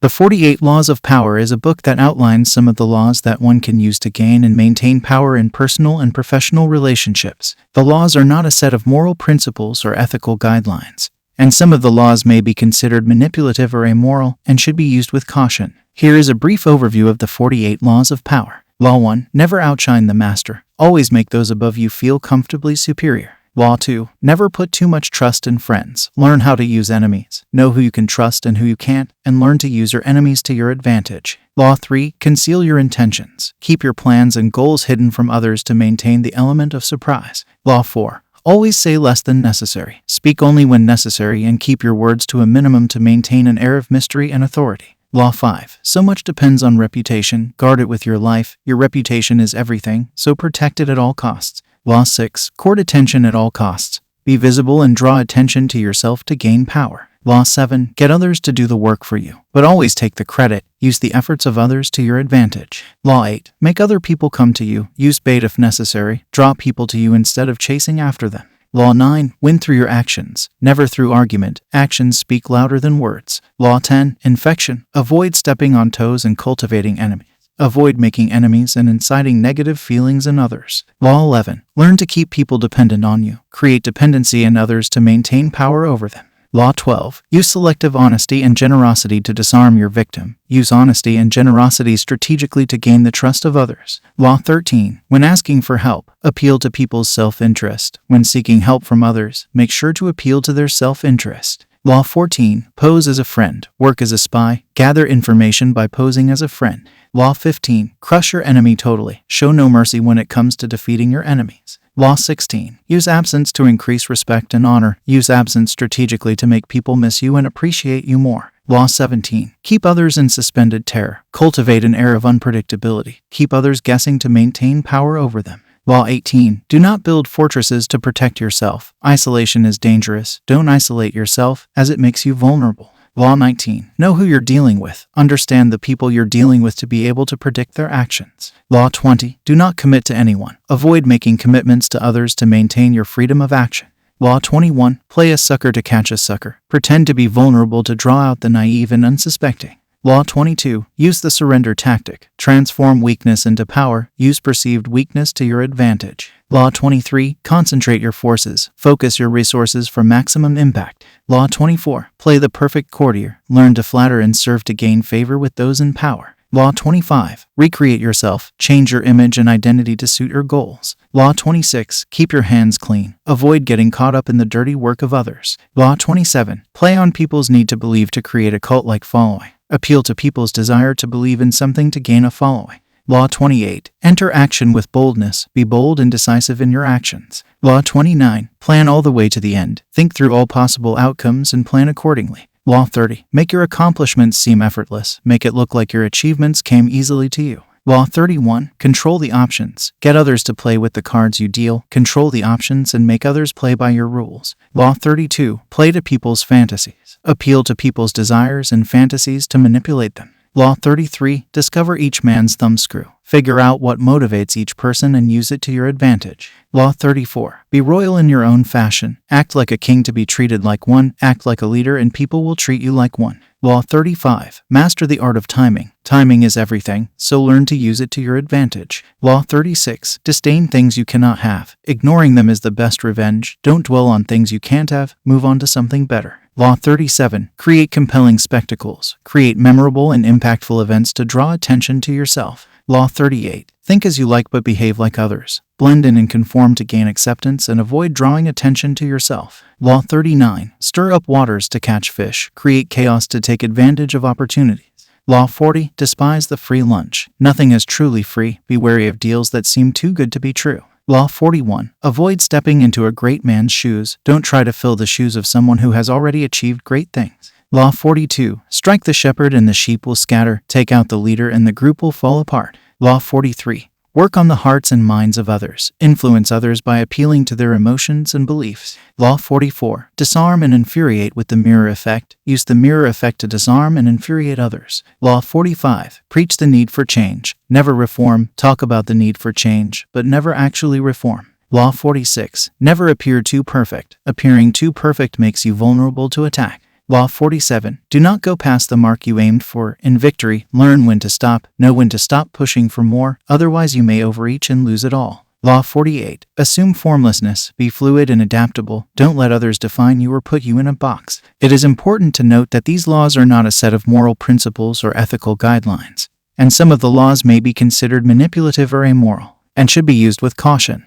The 48 Laws of Power is a book that outlines some of the laws that one can use to gain and maintain power in personal and professional relationships. The laws are not a set of moral principles or ethical guidelines, and some of the laws may be considered manipulative or immoral and should be used with caution. Here is a brief overview of the 48 Laws of Power. Law 1. Never outshine the master. Always make those above you feel comfortably superior. Law 2. Never put too much trust in friends. Learn how to use enemies. Know who you can trust and who you can't, and learn to use your enemies to your advantage. Law 3. Conceal your intentions. Keep your plans and goals hidden from others to maintain the element of surprise. Law 4. Always say less than necessary. Speak only when necessary and keep your words to a minimum to maintain an air of mystery and authority. Law 5. So much depends on reputation. Guard it with your life. Your reputation is everything, so protect it at all costs. Law 6. Court attention at all costs. Be visible and draw attention to yourself to gain power. Law 7. Get others to do the work for you, but always take the credit. Use the efforts of others to your advantage. Law 8. Make other people come to you. Use bait if necessary. Draw people to you instead of chasing after them. Law 9. Win through your actions, never through argument. Actions speak louder than words. Law 10. Infection. Avoid stepping on toes and cultivating enemies. Avoid making enemies and inciting negative feelings in others. Law 11. Learn to keep people dependent on you. Create dependency in others to maintain power over them. Law 12. Use selective honesty and generosity to disarm your victim. Use honesty and generosity strategically to gain the trust of others. Law 13. When asking for help, appeal to people's self-interest. When seeking help from others, make sure to appeal to their self-interest. Law 14. Pose as a friend. Work as a spy. Gather information by posing as a friend. Law 15. Crush your enemy totally. Show no mercy when it comes to defeating your enemies. Law 16. Use absence to increase respect and honor. Use absence strategically to make people miss you and appreciate you more. Law 17. Keep others in suspended terror. Cultivate an air of unpredictability. Keep others guessing to maintain power over them. Law 18. Do not build fortresses to protect yourself. Isolation is dangerous. Don't isolate yourself, as it makes you vulnerable. Law 19. Know who you're dealing with. Understand the people you're dealing with to be able to predict their actions. Law 20. Do not commit to anyone. Avoid making commitments to others to maintain your freedom of action. Law 21. Play a sucker to catch a sucker. Pretend to be vulnerable to draw out the naive and unsuspecting. Law 22. Use the surrender tactic. Transform weakness into power. Use perceived weakness to your advantage. Law 23. Concentrate your forces. Focus your resources for maximum impact. Law 24. Play the perfect courtier. Learn to flatter and serve to gain favor with those in power. Law 25. Recreate yourself. Change your image and identity to suit your goals. Law 26. Keep your hands clean. Avoid getting caught up in the dirty work of others. Law 27. Play on people's need to believe to create a cult-like following. Appeal to people's desire to believe in something to gain a following. Law 28. Enter action with boldness. Be bold and decisive in your actions. Law 29. Plan all the way to the end. Think through all possible outcomes and plan accordingly. Law 30. Make your accomplishments seem effortless. Make it look like your achievements came easily to you. Law 31. Control the options. Get others to play with the cards you deal. Control the options and make others play by your rules. Law 32. Play to people's fantasies. Appeal to people's desires and fantasies to manipulate them. Law 33. Discover each man's thumbscrew. Figure out what motivates each person and use it to your advantage. Law 34. Be royal in your own fashion. Act like a king to be treated like one. Act like a leader and people will treat you like one. Law 35. Master the art of timing. Timing is everything, so learn to use it to your advantage. Law 36. Disdain things you cannot have. Ignoring them is the best revenge. Don't dwell on things you can't have. Move on to something better. Law 37. Create compelling spectacles. Create memorable and impactful events to draw attention to yourself. Law 38. Think as you like but behave like others. Blend in and conform to gain acceptance and avoid drawing attention to yourself. Law 39. Stir up waters to catch fish. Create chaos to take advantage of opportunities. Law 40. Despise the free lunch. Nothing is truly free. Be wary of deals that seem too good to be true. Law 41. Avoid stepping into a great man's shoes. Don't try to fill the shoes of someone who has already achieved great things. Law 42. Strike the shepherd and the sheep will scatter. Take out the leader and the group will fall apart. Law 43. Work on the hearts and minds of others. Influence others by appealing to their emotions and beliefs. Law 44. Disarm and infuriate with the mirror effect. Use the mirror effect to disarm and infuriate others. Law 45. Preach the need for change. Never reform. Talk about the need for change, but never actually reform. Law 46. Never appear too perfect. Appearing too perfect makes you vulnerable to attack. Law 47. Do not go past the mark you aimed for. In victory, learn when to stop, know when to stop pushing for more, otherwise you may overreach and lose it all. Law 48. Assume formlessness, be fluid and adaptable, don't let others define you or put you in a box. It is important to note that these laws are not a set of moral principles or ethical guidelines, and some of the laws may be considered manipulative or amoral, and should be used with caution.